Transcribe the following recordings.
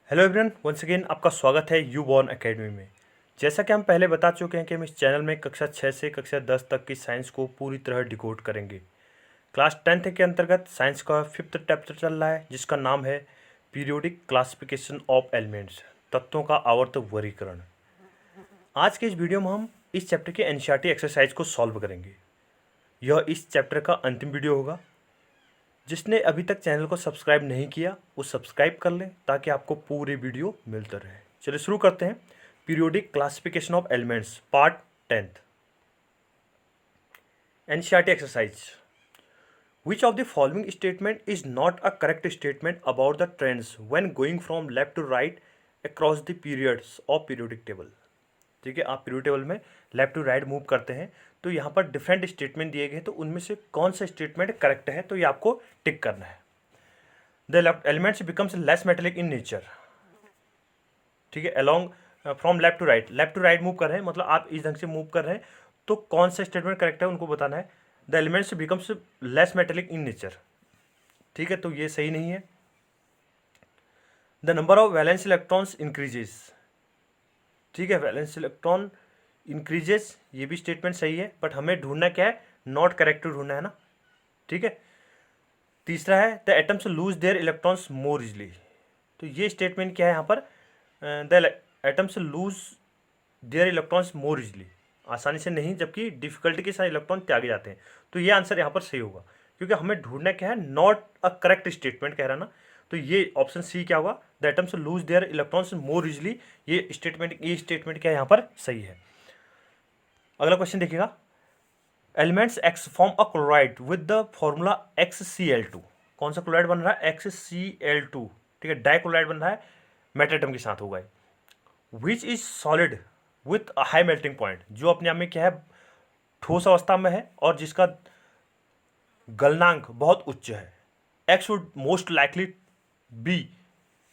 Hello everyone, once again आपका स्वागत है यू बॉर्न एकेडमी में। जैसा कि हम पहले बता चुके हैं कि हम इस चैनल में कक्षा 6 से कक्षा 10 तक की साइंस को पूरी तरह डिकोड करेंगे। क्लास 10th के अंतर्गत साइंस का 5th चैप्टर चल रहा है जिसका नाम है पीरियोडिक क्लासिफिकेशन ऑफ एलिमेंट्स, तत्वों का आवर्त वर्गीकरण। आज के इस वीडियो में हम इस चैप्टर के एनसीईआरटी एक्सरसाइज को सॉल्व करेंगे। यह इस चैप्टर का अंतिम वीडियो होगा। जिसने अभी तक चैनल को सब्सक्राइब नहीं किया वो सब्सक्राइब कर लें ताकि आपको पूरे वीडियो मिलते रहे। चलिए शुरू करते हैं। Periodic classification of elements part 10th। NCERT exercise. Which of the following statement is not a correct statement about the trends when going from left to right across the periods of periodic table? ठीक है, आप period table में left to right move करते हैं तो यहाँ पर different statement दिए गए, तो उनमें से कौन सा स्टेटमेंट करेक्ट है तो ये आपको टिक करना है। The elements becomes less metallic in nature. ठीक है, along from left to right move कर रहे हैं, मतलब आप इस ढंग से मूव कर रहे हैं, तो कौन सा स्टेटमेंट करेक्ट है उनको बताना है। The elements becomes less metallic in nature, ठीक है, तो ये सही नहीं है। The number of valence electrons increases, ठीक है, वैलेंस इलेक्ट्रॉन इंक्रीजेस, ये भी स्टेटमेंट सही है, बट हमें ढूंढना क्या है, नॉट करेक्ट ढूंढना है ना। ठीक है, तीसरा है the atoms lose their electrons more easily, तो ये स्टेटमेंट क्या है यहाँ पर, the atoms lose their electrons more easily, आसानी से नहीं, जबकि डिफिकल्टी के साथ इलेक्ट्रॉन त्यागे जाते हैं, तो ये आंसर यहाँ पर सही होगा, क्योंकि हमें ढूंढना क्या है, नॉट अ करेक्ट स्टेटमेंट कह रहा ना, तो ये ऑप्शन सी क्या होगा, the atoms lose their electrons more easily, ये स्टेटमेंट क्या है यहाँ पर सही है। अगला क्वेश्चन देखिएगा, elements x form a chloride with the formula XCl2। कौन सा क्लोराइड बन रहा है, XCl2, ठीक है, डाइक्लोराइड बन रहा है, मेटल एटम के साथ होगा। Which is solid with a high melting point, जो अपने आप में क्या है, ठोस अवस्था में है और जिसका गलनांक बहुत उच्च है। X would most likely be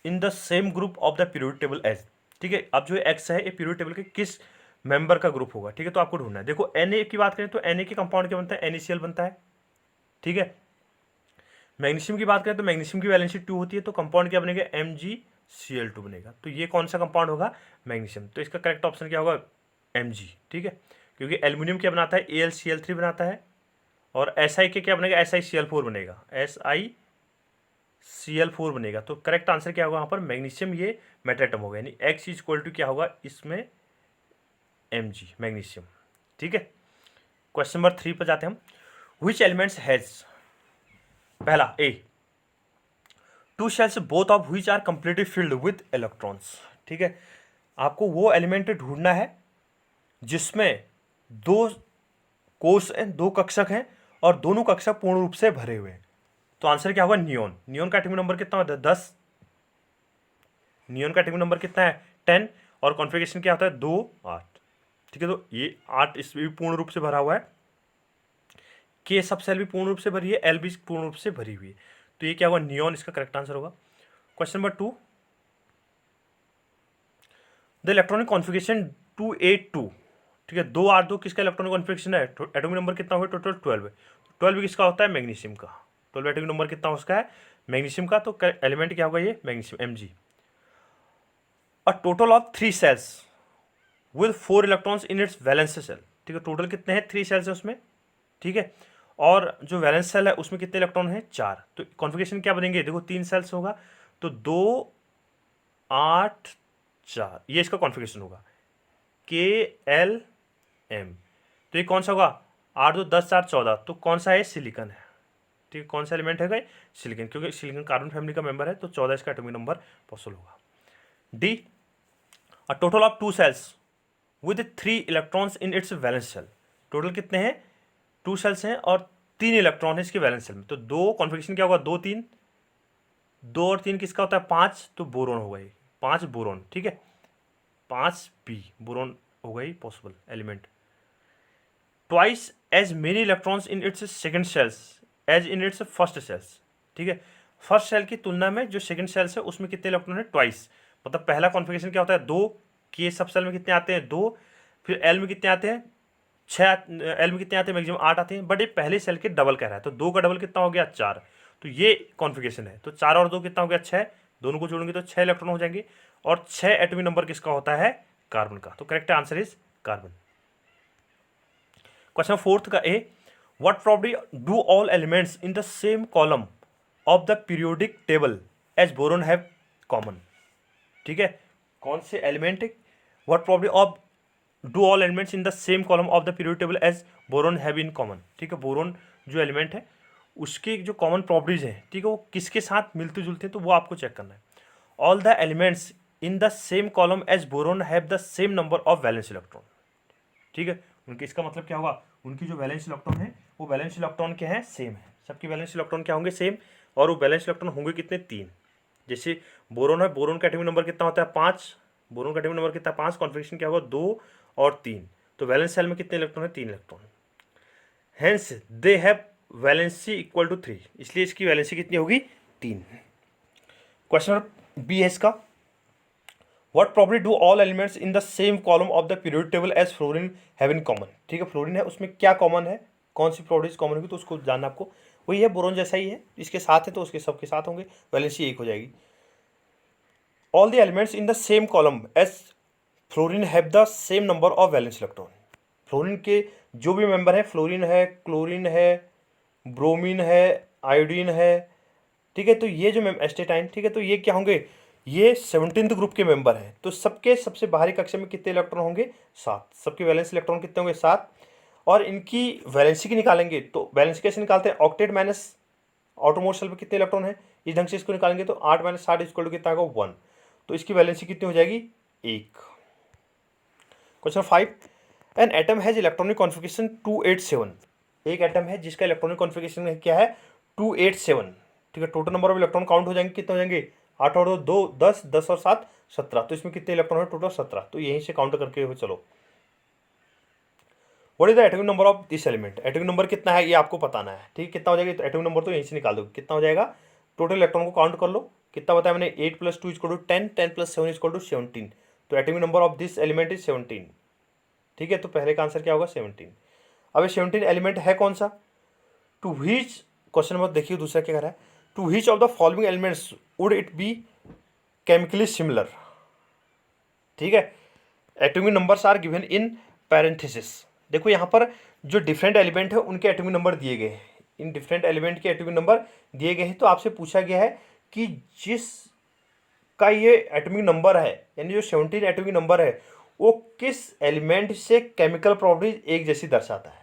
in the same group of the periodic table as, ठीक है, अब जो एक्स है ये पीरियोडिक टेबल के किस मेंबर का ग्रुप होगा, ठीक है, तो आपको ढूंढना है। देखो Na की बात करें तो Na के कंपाउंड क्या बनता है, NaCl बनता है, ठीक है। मैग्नीशियम की बात करें तो मैग्नीशियम की वैलेंसी 2 होती है, तो कंपाउंड क्या बनेगा, MgCl2 बनेगा, तो ये कौन सा कंपाउंड होगा, मैग्नीशियम, तो इसका करेक्ट ऑप्शन क्या होगा, Mg, ठीक है, क्योंकि एल्यूमिनियम क्या बनाता है, AlCl3 बनाता है, और Si के क्या बनेगा, SiCl4 बनेगा, SiCl4 बनेगा, तो करेक्ट आंसर क्या होगा यहाँ पर, मैग्नीशियम, ये मेटल एटम होगा, यानी X इक्वल टू क्या होगा इसमें, Mg, मैग्नीशियम, ठीक है। क्वेश्चन नंबर 3 पर जाते हैं हम। विच एलिमेंट्स हैज, पहला A, two shells both of which are completely filled with electrons, ठीक है, आपको वो एलिमेंट ढूंढना है जिसमें दो कोर्स हैं, दो कक्षक हैं और दोनों कक्षक पूर्ण रूप से भरे हुए हैं, तो आंसर क्या होगा, नियोन। नियोन का एटॉमिक नंबर कितना होता है, 10, नियोन का एटॉमिक नंबर कितना है, 10, और कॉन्फ़िगरेशन क्या होता है, 2 8, ठीक है, तो ये 8 इसमें भी पूर्ण रूप से भरा हुआ है, के सब सेल भी पूर्ण रूप से भरी है, एल भी पूर्ण रूप से भरी हुई है, तो ये क्या होगा, नियोन, इसका करेक्ट आंसर होगा। Question number 2, the electronic configuration 282, ठीक है, 2 8 2 किसका इलेक्ट्रॉनिक कॉन्फ़िगरेशन है, एटॉमिक नंबर कितना हुआ, टोटल 12 है, 12 किसका होता है, मैग्नीशियम का, 12 एटॉमिक नंबर कितना उसका है, मैग्नीशियम का, तो एलिमेंट क्या होगा ये, magnesium, Mg। A total of 3 shells with 4 electrons in its valence shell, ठीक है, टोटल कितने हैं, 3 सेल्स है उसमें, ठीक है, और जो वैलेंस सेल है उसमें कितने इलेक्ट्रॉन हैं, 4, तो कॉन्फ़िगरेशन क्या बनेंगे, देखो 3 सेल्स होगा तो 2 8 4, ये इसका कॉन्फ़िगरेशन होगा, KLM, तो ये कौन सा होगा, 8 2 10 4 14, तो कौन सा है, सिलिकॉन है, ठीक है, कौन सा एलिमेंट है, सिलिकॉन, क्योंकि सिलिकॉन कार्बन फैमिली का मेंबर है, तो 14 इसका एटॉमिक नंबर पॉसिबल होगा। D, a total of 2 shells with 3 electrons in its valence shell, total कितने हैं, 2 सेल्स हैं और 3 इलेक्ट्रॉन है इसके वैलेंस सेल में, तो 2 कॉन्फ़िगरेशन क्या होगा, 2 3, 2 और 3 किसका होता है, 5, तो बोरोन होगा ये, 5 बोरोन, ठीक है, 5p बोरोन होगा ये possible element. Twice as many electrons in its second shells as in its first shells, ठीक है, फर्स्ट सेल की तुलना में जो सेकंड सेल्स है उसमें कितने इलेक्ट्रॉन है, ट्वाइस, मतलब पहला कॉन्फ़िगरेशन क्या होता है, 2, के सब सेल में कितने आते हैं, 2, फिर एल में कितने आते हैं, 6, एल में कितने आते हैं, मैक्सिमम 8 आते हैं, बट ये पहले सेल के डबल कह रहा है, तो 2 का डबल कितना हो गया, 4, तो ये कॉन्फ़िगरेशन है, तो 4 और 2 कितना हो गया, 6, दोनों को जोड़ेंगे तो 6 इलेक्ट्रॉन हो जाएंगे, और 6 एटॉमिक नंबर किसका होता है, कार्बन का। तो correct answer is carbon. Question fourth का A, what property do all elements in the same column of the periodic table as boron have common. ठीक है, कौन से element, what property of do all elements in the same column of the periodic table as boron have in common. ठीक है, boron जो element है उसकी जो कॉमन प्रॉपर्टीज है, ठीक है, वो किसके साथ मिलते जुलते हैं, तो वो आपको चेक करना है। All the elements in the same column as boron have the same number of valence electron. ठीक है, उनके इसका मतलब क्या होगा, उनकी जो वैलेंस इलेक्ट्रॉन है वो वैलेंस इलेक्ट्रॉन क्या है, सेम है, सबकी वैलेंस इलेक्ट्रॉन क्या होंगे, सेम। और वो वैलेंस इलेक्ट्रॉन होंगे कितने, 3। जैसे बोरोन है, बोरोन का एटॉमिक नंबर कितना होता है, 5, बोरोन का एटॉमिक नंबर कितना, 5, कॉन्फिगरेशन क्या होगा, 2 और 3। तो वैलेंस सेल में कितने इलेक्ट्रॉन है, 3 electron. Hence they have valency equal to 3, इसलिए इसकी वैलेंसी कितनी होगी, 3। क्वेश्चन बी है इसका, what property do all elements in the same column of the periodic table as fluorine have in common. ठीक है, फ्लोरीन है उसमें क्या कॉमन है, कौन सी प्रॉपर्टीज कॉमन होगी, तो उसको जानना आपको। वही है, बोरोन जैसा ही है, इसके साथ है तो उसके सबके साथ होंगे, वैलेंसी 1 हो जाएगी। All the elements in the same column as fluorine have the same number of valence electron. Fluorine के जो भी मेंबर है, फ्लोरीन है, क्लोरीन है, ब्रोमीन है, आयोडीन है, ठीक है, तो ये जो एस्टेटाइन, ठीक है, तो ये क्या होंगे, ये 17th ग्रुप के मेंबर हैं। तो सबके सबसे बाहरी कक्षा में कितने इलेक्ट्रॉन होंगे, 7। सबके वैलेंस इलेक्ट्रॉन कितने होंगे, 7। और इनकी वैलेंसी की निकालेंगे तो वैलेंसी कैसे निकालते हैं, ऑक्टेट माइनस आउटरमोस्ट शेल पे कितने इलेक्ट्रॉन है, इस ढंग से इसको निकालेंगे तो 8 - 7 इक्वल टू कितना होगा, 1। तो इसकी वैलेंसी कितनी हो जाएगी, 1। Question 5, an atom has electronic configuration 287। एक एटम है जिसका इलेक्ट्रॉनिक कॉन्फिगरेशन क्या है, 287। ठीक है, total number of electron count हो जाएंगे, कितने हो जाएंगे, 8 और 2 10, 10 और 7 17। तो इसमें कितने इलेक्ट्रॉन है, टोटल 17। तो यहीं से काउंट करके हुए चलो। What is the atomic number of this element, atomic number कितना है ये आपको बताना है। ठीक है, कितना हो जाएगा, तो एटॉमिक नंबर तो यहीं से निकाल दो, कितना हो जाएगा, टोटल इलेक्ट्रॉन को काउंट कर लो, कितना बताया मैंने, 8 + 2 = 10, 10 + 7 = 17। तो atomic number of this element is 17। ठीक है, तो पहले का आंसर क्या होगा, 17। अब ये 17 एलिमेंट है कौन सा, टू व्हिच, क्वेश्चन नंबर देखिए दूसरा क्या कह रहा है, to which of the following elements would it be chemically similar. ठीक है, atomic numbers are given in parenthesis. देखो यहाँ पर जो डिफरेंट एलिमेंट है उनके एटॉमिक नंबर दिए गए हैं, इन डिफरेंट एलिमेंट के एटॉमिक नंबर दिए गए हैं। तो आपसे पूछा गया है कि जिस का ये एटॉमिक नंबर है, यानी जो 17 एटॉमिक नंबर है, वो किस एलिमेंट से केमिकल प्रॉपर्टीज एक जैसी दर्शाता है।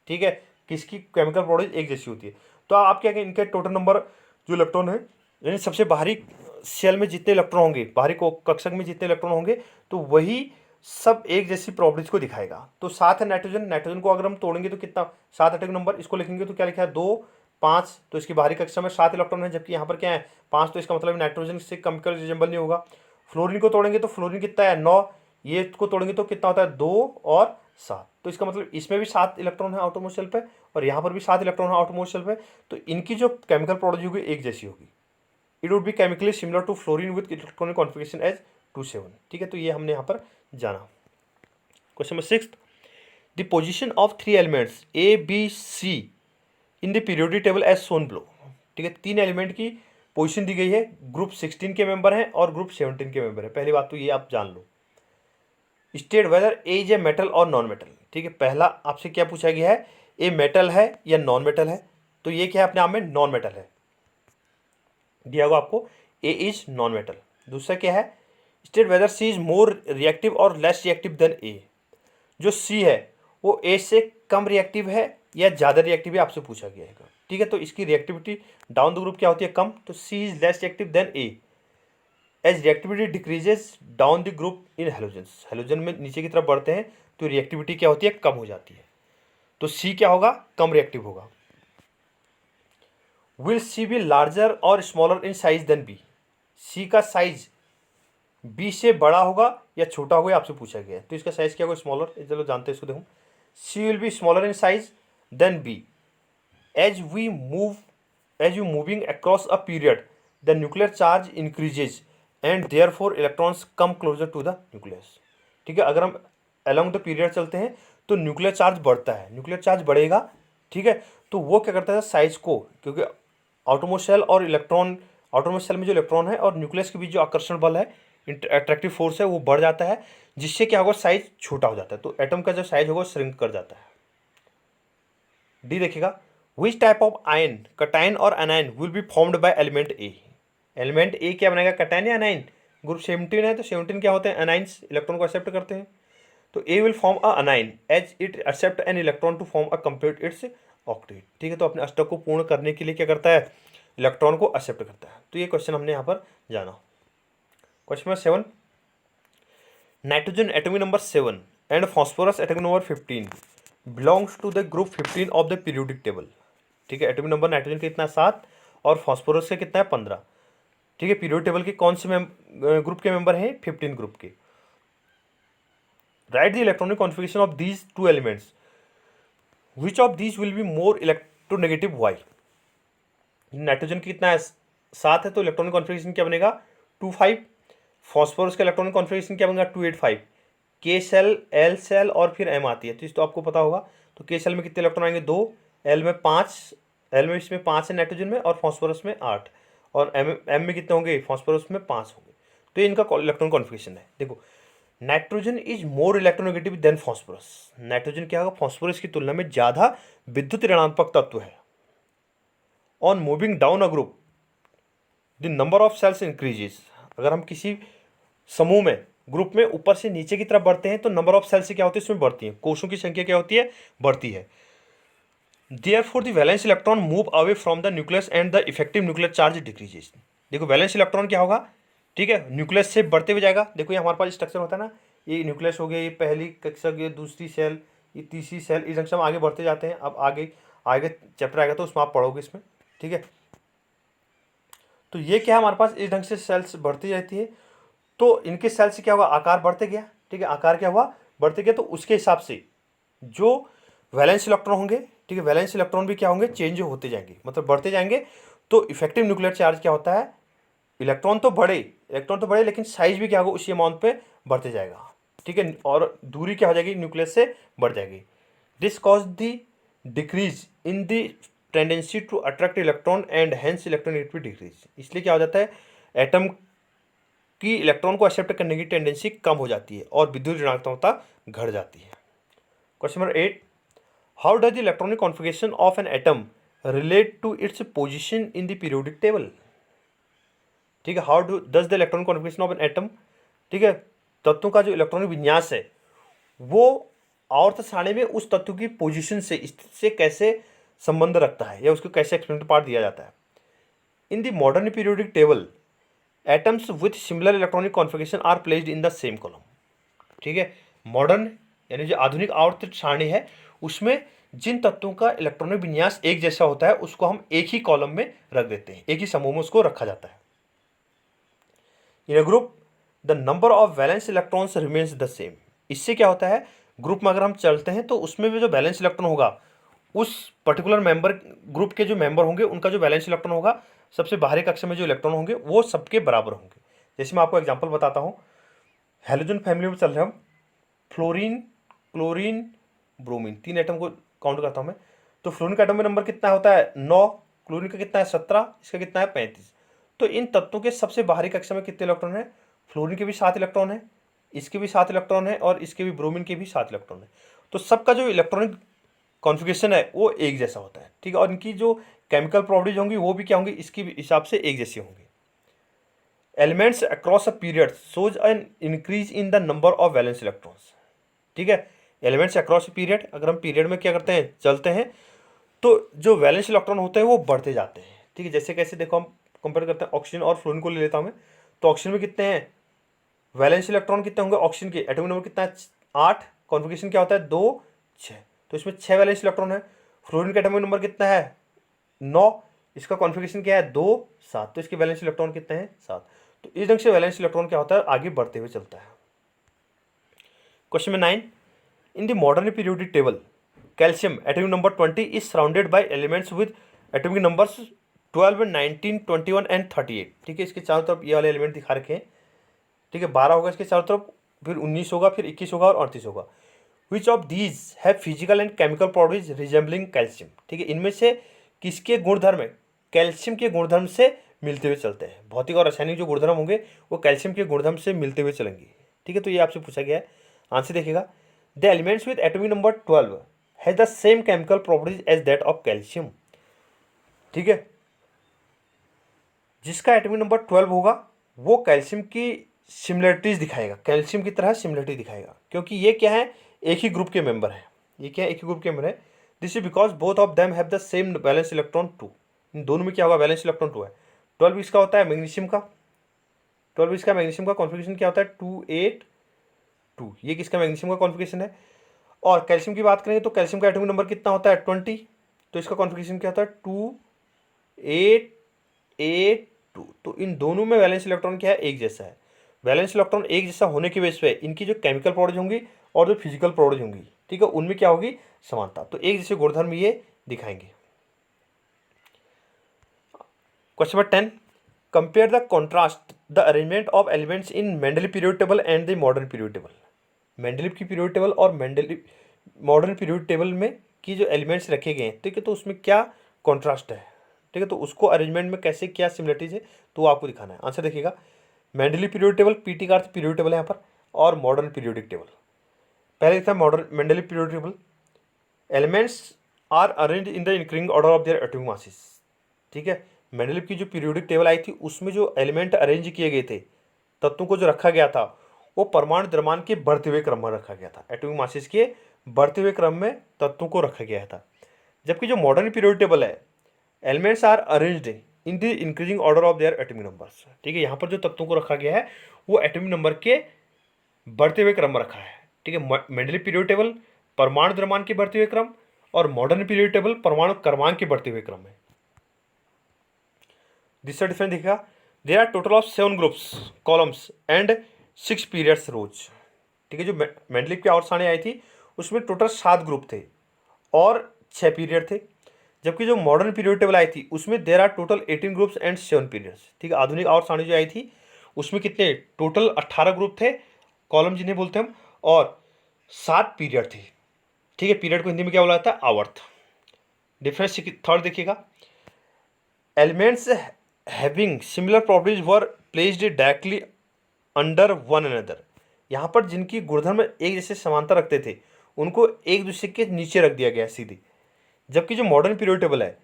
ठीक है, किसकी केमिकल प्रॉपर्टीज एक जैसी होती है। तो आप क्या कहें, इनके टोटल नंबर जो इलेक्ट्रॉन है, यानी सबसे बाहरी सेल में जितने इलेक्ट्रॉन होंगे, बाहरी कक्षक में जितने इलेक्ट्रॉन होंगे, तो वही सब एक जैसी प्रॉपर्टीज को दिखाएगा। तो 7 है नाइट्रोजन, नाइट्रोजन को अगर हम तोड़ेंगे तो कितना, 7 एटॉमिक नंबर, इसको लिखेंगे तो क्या लिखा है, 2 5। तो इसकी बाहरी कक्षा में 7 इलेक्ट्रॉन है, जबकि यहाँ पर क्या है, 5। तो इसका मतलब नाइट्रोजन से केमिकल रिजेंबल नहीं होगा। फ्लोरीन को तोड़ेंगे तो फ्लोरीन कितना है, 9। ये को तोड़ेंगे तो कितना होता है, 2 और 7। तो इसका मतलब इसमें भी 7 इलेक्ट्रॉन है आउटरमोस्ट शेल पे, और यहाँ पर भी 7 इलेक्ट्रॉन है आउटरमोस्ट शेल पे। तो इनकी जो केमिकल प्रॉपर्टी होगी एक जैसी होगी। It would be chemically similar to fluorine with electronic configuration as 27। ठीक है, तो ये हमने यहाँ पर जाना। Question number 6, the position of 3 elements A B C in the periodic table as shown below. ठीक है, 3 एलिमेंट की पोजीशन दी गई है, ग्रुप 16 के मेंबर हैं और ग्रुप 17 के मेंबर है। पहली बात तो ये आप जान लो। State whether A is a metal और नॉन मेटल। ठीक है, पहला आपसे क्या पूछा गया है, ए मेटल है या नॉन मेटल है। तो ये क्या है, अपने आप में नॉन मेटल है, दिया होगा आपको, ए इज नॉन मेटल। दूसरा क्या है, state whether C is more reactive और लेस रिएक्टिव देन ए। जो सी है वो ए से कम रिएक्टिव है या ज़्यादा रिएक्टिव है, आपसे पूछा गया है। ठीक है, तो इसकी रिएक्टिविटी डाउन द ग्रुप क्या होती है, कम। तो C is less reactive than A. As reactivity decreases down the group in halogens, halogen में नीचे की तरफ बढ़ते हैं तो रिएक्टिविटी क्या होती है, कम हो जाती है। तो सी क्या होगा, कम रिएक्टिव होगा। विल सी बी लार्जर और smaller in size than B. C का साइज बी से बड़ा होगा या छोटा होगा, आपसे पूछा गया है। तो इसका साइज क्या होगा, स्मॉलर। चलो जानते हैं इसको, देखो, C will be smaller in size than B as you moving across a period the nuclear charge increases and therefore electrons come closer to the nucleus. ठीक है, अगर हम अलोंग द पीरियड चलते हैं तो न्यूक्लियर चार्ज बढ़ता है, nuclear charge बढ़ेगा। ठीक है, तो वो क्या करता है, साइज को, क्योंकि आउटरमोस्ट शेल और इलेक्ट्रॉन ऑटोनोमस सेल में जो इलेक्ट्रॉन है और न्यूक्लियस के बीच जो आकर्षण बल है, अट्रैक्टिव फोर्स है, वो बढ़ जाता है, जिससे क्या होगा, साइज छोटा हो जाता है। तो एटम का जो साइज होगा श्रिंक कर जाता है। डी देखिएगा, which type of ion, cation और anion will be formed by element A. Element A क्या बनेगा, कटायन या अनायन? ग्रुप 17 है तो 17 क्या होते हैं, अनाइंस, इलेक्ट्रॉन को एक्सेप्ट करते हैं। तो A will form a anion as it accept an electron to form a complete its octet. ठीक है, तो अपने अष्टक को पूर्ण करने के लिए क्या करता है, इलेक्ट्रॉन को एक्सेप्ट करता है। तो ये क्वेश्चन हमने यहाँ पर जाना। Question number 7, nitrogen atomic number 7 and phosphorus atomic number 15 belongs to the group 15 of the periodic table. ठीक है, एटॉमिक नंबर नाइट्रोजन का कितना है 7 और फॉस्फोरस का कितना है 15। ठीक है, पीरियोडिक टेबल के कौन से ग्रुप के मेंबर हैं, 15 ग्रुप के। Write the electronic configuration of these two elements, which of these will be more electronegative, why. Nitrogen की कितना है 7 है तो इलेक्ट्रॉनिक कॉन्फिगरेशन क्या बनेगा 2,5। फॉस्फोरस का इलेक्ट्रॉनिक कॉन्फिगरेशन क्या बनेगा 2,8,5। के सेल, एल सेल और फिर एम आती है, तो इस तो आपको पता होगा। तो के सेल में कितने इलेक्ट्रॉन आएंगे 2, एल में 5, एल में इसमें 5 है नाइट्रोजन में, और फॉस्फोरस में 8, और एम में कितने होंगे, फॉस्फोरस में 5 होंगे। तो ये इनका इलेक्ट्रॉनिक कॉन्फिगरेशन है। देखो, nitrogen is more electronegative than phosphorus. Nitrogen क्या होगा, फॉस्फोरस की तुलना में ज़्यादा विद्युत ऋणात्मक तत्व है। On moving down a group the number of shells increases. अगर हम किसी समूह में, ग्रुप में ऊपर से नीचे की तरफ बढ़ते हैं तो नंबर ऑफ सेल्स क्या होती है, इसमें बढ़ती है, कोषों की संख्या क्या होती है, बढ़ती है। Therefore the valence electron move away from the nucleus and the effective nuclear charge decreases. देखो, वैलेंस इलेक्ट्रॉन क्या होगा, ठीक है, न्यूक्लियस से बढ़ते हुए जाएगा। देखो ये हमारे पास स्ट्रक्चर होता है ना, ये न्यूक्लियस हो गया, ये पहली कक्षा, ये दूसरी सेल, ये तीसरी सेल, इस ढंग से हम आगे बढ़ते जाते हैं। अब आगे आगे चैप्टर आएगा तो उसमें आप पढ़ोगे इसमें। ठीक है, तो ये क्या है, हमारे पास इस ढंग से सेल्स बढ़ती रहती है। तो इनके सेल से क्या हुआ, आकार बढ़ते गया। ठीक है, आकार क्या हुआ, बढ़ते गया। तो उसके हिसाब से जो वैलेंस इलेक्ट्रॉन होंगे, ठीक है, वैलेंस इलेक्ट्रॉन भी क्या होंगे, चेंज होते जाएंगे, मतलब बढ़ते जाएंगे। तो इफेक्टिव न्यूक्लियर चार्ज क्या होता है, इलेक्ट्रॉन तो बढ़े लेकिन साइज भी क्या होगा, उसी अमाउंट पे बढ़ते जाएगा। ठीक है, और दूरी क्या हो जाएगी, न्यूक्लियस से बढ़ जाएगी। This cause the decrease in the tendency to attract electron and hence electronegativity decrease. इसलिए क्या हो जाता है, एटम की इलेक्ट्रॉन को एक्सेप्ट करने की टेंडेंसी कम हो जाती है और विद्युत ऋणात्मकता घट जाती है। Question number 8, how does the electronic configuration of an atom relate to its position in the periodic table. ठीक है, how does the electronic configuration of an atom, ठीक है, तत्वों का जो इलेक्ट्रॉनिक विन्यास है वो आवर्त सारणी में उस तत्व की पोजीशन से, स्थिति से कैसे संबंध रखता है, या उसको कैसे एक्सपेरिमेंटल पार्ट दिया जाता है। In the modern periodic table atoms with similar electronic configuration are placed in the same column. ठीक है, मॉडर्न यानी जो आधुनिक आवर्त सारणी है उसमें जिन तत्वों का इलेक्ट्रॉनिक विन्यास एक जैसा होता है उसको हम एक ही कॉलम में रख देते हैं, एक ही समूह में उसको रखा जाता है। In a group the number of valence electrons remains the same. इससे क्या होता है, ग्रुप में अगर हम चलते हैं तो उसमें भी जो वैलेंस इलेक्ट्रॉन होगा, उस पर्टिकुलर मेंबर, ग्रुप के जो मेंबर होंगे उनका जो वैलेंस इलेक्ट्रॉन होगा, सबसे बाहरी कक्षा में जो इलेक्ट्रॉन होंगे वो सबके बराबर होंगे। जैसे मैं आपको एग्जांपल बताता हूँ, हेलोजन फैमिली में चल रहे हम, फ्लोरीन, क्लोरीन, ब्रोमीन, 3 एटम को काउंट करता हूँ मैं। तो फ्लोरीन का एटम में नंबर कितना होता है 9, क्लोरीन का कितना है 17, इसका कितना है 35। तो इन तत्वों के सबसे बाहरी कक्षा में कितने इलेक्ट्रॉन है, फ्लोरीन के भी 7 इलेक्ट्रॉन है, इसके भी 7 इलेक्ट्रॉन है, और इसके भी, ब्रोमीन के भी 7 इलेक्ट्रॉन है। तो सबका जो इलेक्ट्रॉनिक कॉन्फ़िगरेशन है वो एक जैसा होता है। ठीक है, और इनकी जो केमिकल प्रॉपर्टीज होंगी वो भी क्या होंगी, इसके हिसाब से एक जैसी होंगी। Elements across a period shows an increase in the number of valence electrons. ठीक है, एलिमेंट्स अक्रॉस पीरियड, अगर हम पीरियड में क्या करते हैं, चलते हैं, तो जो वैलेंस इलेक्ट्रॉन होते हैं वो बढ़ते जाते हैं। ठीक है, जैसे कैसे, देखो हम कंपेयर करते हैं, ऑक्सीजन और फ्लोरीन को ले लेता हूँ मैं। तो ऑक्सीजन में कितने हैं वैलेंस इलेक्ट्रॉन, कितने होंगे ऑक्सीजन के, एटॉमिक नंबर कितना है 8, कॉन्फिगरेशन क्या होता है 2, 6, तो इसमें 6 वैलेंस इलेक्ट्रॉन है। फ्लोरीन का एटॉमिक नंबर कितना है 9, इसका कॉन्फिगरेशन क्या है 2, 7, तो इसके वैलेंस इलेक्ट्रॉन कितने हैं 7। तो इस ढंग से वैलेंस इलेक्ट्रॉन क्या होता है, आगे बढ़ते हुए चलता है। Question number 9, in the modern periodic table calcium atomic number 20 is surrounded by elements with atomic numbers 12, 19, 21 and 38। ठीक है, इसके चारों तरफ ये वाले एलिमेंट दिखा रखे हैं। ठीक है, 12 होगा इसके चारों तरफ, फिर 19 होगा, फिर 21 होगा और 38 होगा। विच of these have physical and chemical properties resembling calcium. ठीक है, इनमें से किसके गुणधर्म कैल्शियम के गुणधर्म से मिलते हुए चलते हैं। भौतिक और रासायनिक जो गुणधर्म होंगे वो कैल्शियम के गुणधर्म से मिलते हुए चलेंगे। ठीक है, तो ये आपसे पूछा गया है। आंसर देखिएगा, the elements with atomic number 12 has the same chemical properties as that of calcium. ठीक है, जिसका एटॉमिक नंबर 12 होगा वो कैल्शियम की सिमिलरिटीज दिखाएगा, कैल्शियम की तरह सिमिलरिटी दिखाएगा, क्योंकि ये क्या है, एक ही ग्रुप के मेंबर है। ये क्या है, एक ही ग्रुप के मेंबर है। This is because both of them have the same valence electron 2। इन दोनों में क्या होगा, वैलेंस इलेक्ट्रॉन 2 है। 12 इसका होता है मैग्नीशियम का, 12 इसका मैग्नीशियम का कॉन्फिगरेशन क्या होता है, 282। ये किसका मैग्नीशियम का कॉन्फिगरेशन है। और कैल्शियम की बात करेंगे तो कैल्शियम का एटॉमिक नंबर कितना होता है, 20। तो इसका कॉन्फिगरेशन क्या होता है, 288। तो इन दोनों में वैलेंस इलेक्ट्रॉन क्या है, एक जैसा है। वैलेंस इलेक्ट्रॉन एक जैसा होने की वजह से इनकी जो केमिकल प्रॉपर्टीज होंगी और जो फिजिकल प्रॉपर्टीज होंगी, ठीक है, उनमें क्या होगी, समानता। तो एक जैसे गुणधर्म ये दिखाएंगे। Question number 10, compare the contrast the arrangement of elements in Mendeleev periodic table and the modern periodic table. Mendeleev की पीरियोडिक टेबल और मॉडर्न पीरियोडिक टेबल में की जो एलिमेंट्स रखे गए हैं, ठीक है, तो उसमें क्या कॉन्ट्रास्ट है, ठीक है, तो उसको अरेंजमेंट में कैसे क्या सिमिलरिटीज है तो वो आपको दिखाना है। आंसर देखिएगा, मेंडलीव पीरियोडिक टेबल, पीटी का अर्थ पीरियोडिक टेबल है यहाँ पर, और मॉडर्न पीरियोडिक टेबल। पहले था modern Mendeleev periodic table, elements are arrange in the increasing order of their atomic masses. ठीक है, मेंडलीव की जो पीरियोडिक टेबल आई थी उसमें जो एलिमेंट अरेंज किए गए थे, तत्वों को जो रखा गया था, वो परमाणु द्रव्यमान के बढ़ते हुए क्रम में रखा गया था। एटॉमिक मासेस के बढ़ते हुए क्रम में तत्वों को रखा गया था। जबकि जो मॉडर्न पीरियोडिक टेबल है, elements are arranged in the increasing order of their atomic numbers. ठीक है, यहाँ पर जो तत्वों को रखा गया है वो एटॉमिक नंबर के बढ़ते हुए क्रम में रखा है। ठीक है, मेंडलीव पीरियोडिक टेबल परमाणु द्रव्यमान के बढ़ते हुए क्रम, और मॉडर्न पीरियोडिक टेबल परमाणु क्रमांक के बढ़ते हुए क्रम में। दूसरा डिफरेंस देखिएगा, there are total of 7 groups columns and 6 periods rows. ठीक है, जो मेंडलीव की आवर्त सारणी आई थी उसमें टोटल 7 ग्रुप थे और 6 पीरियड थे। जबकि जो मॉडर्न पीरियोडिक टेबल आई थी उसमें there are total 18 groups and 7 periods. ठीक है, आधुनिक आवर्त सारणी जो आई थी उसमें कितने, टोटल 18 ग्रुप थे, कॉलम जिन्हें बोलते हैं हम, और 7 पीरियड थे। ठीक है, पीरियड को हिंदी में क्या बोला जाता है, आवर्त। डिफरेंस थर्ड देखिएगा, elements having similar properties were placed directly under one another. यहाँ पर जिनकी गुणधर्म एक जैसे समांतर रखते थे उनको एक दूसरे के नीचे रख दिया गया सीधी। जबकि जो मॉडर्न पीरियोडिक टेबल है,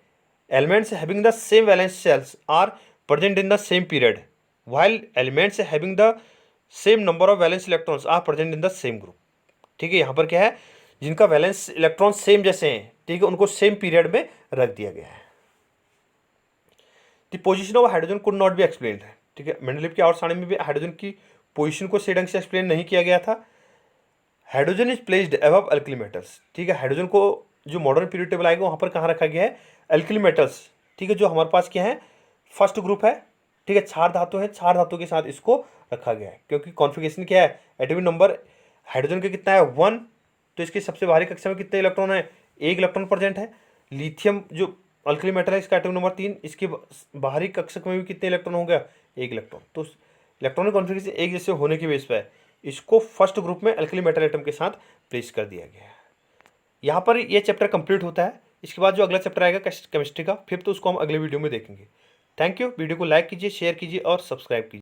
elements having the same valence shells are present in the same period, while elements having the same number of valence electrons are present in the same group. ठीक है, यहाँ पर क्या है, जिनका वैलेंस इलेक्ट्रॉन सेम जैसे हैं, ठीक है, उनको सेम पीरियड में रख दिया गया है। The position of hydrogen could not be explained. ठीक है, मेंडलीव की आवर्त सारणी में भी हाइड्रोजन की पोजीशन को सही ढंग से एक्सप्लेन नहीं किया गया था। Hydrogen is placed above alkali metals. ठीक है, हाइड्रोजन को जो मॉडर्न पीरियोडिक टेबल आएगा वहाँ पर कहाँ रखा गया है, अल्कली मेटल्स। ठीक है, जो हमारे पास क्या है, फर्स्ट ग्रुप है। ठीक है, 4 धातु है, 4 धातु के साथ इसको रखा गया है, क्योंकि कॉन्फिगरेशन क्या है, एटॉमिक नंबर हाइड्रोजन का कितना है, 1। तो इसकी सबसे बाहरी कक्षा में कितने इलेक्ट्रॉन है, 1 इलेक्ट्रॉन प्रेजेंट है। लिथियम जो अल्कली मेटल है इसका एटॉमिक नंबर 3, इसके बाहरी कक्षक में भी कितने इलेक्ट्रॉन हो गया, 1 इलेक्ट्रॉन। तो इलेक्ट्रॉनिक कॉन्फिगरेशन एक जैसे होने की बेस पर इसको फर्स्ट ग्रुप में अल्कली मेटल एटम के साथ प्लेस कर दिया गया है। यहाँ पर ये चैप्टर कंप्लीट होता है। इसके बाद जो अगला चैप्टर आएगा केमिस्ट्री का 5th, उसको हम अगले वीडियो में देखेंगे। Thank you. वीडियो को लाइक कीजिए, शेयर कीजिए और सब्सक्राइब कीजिए।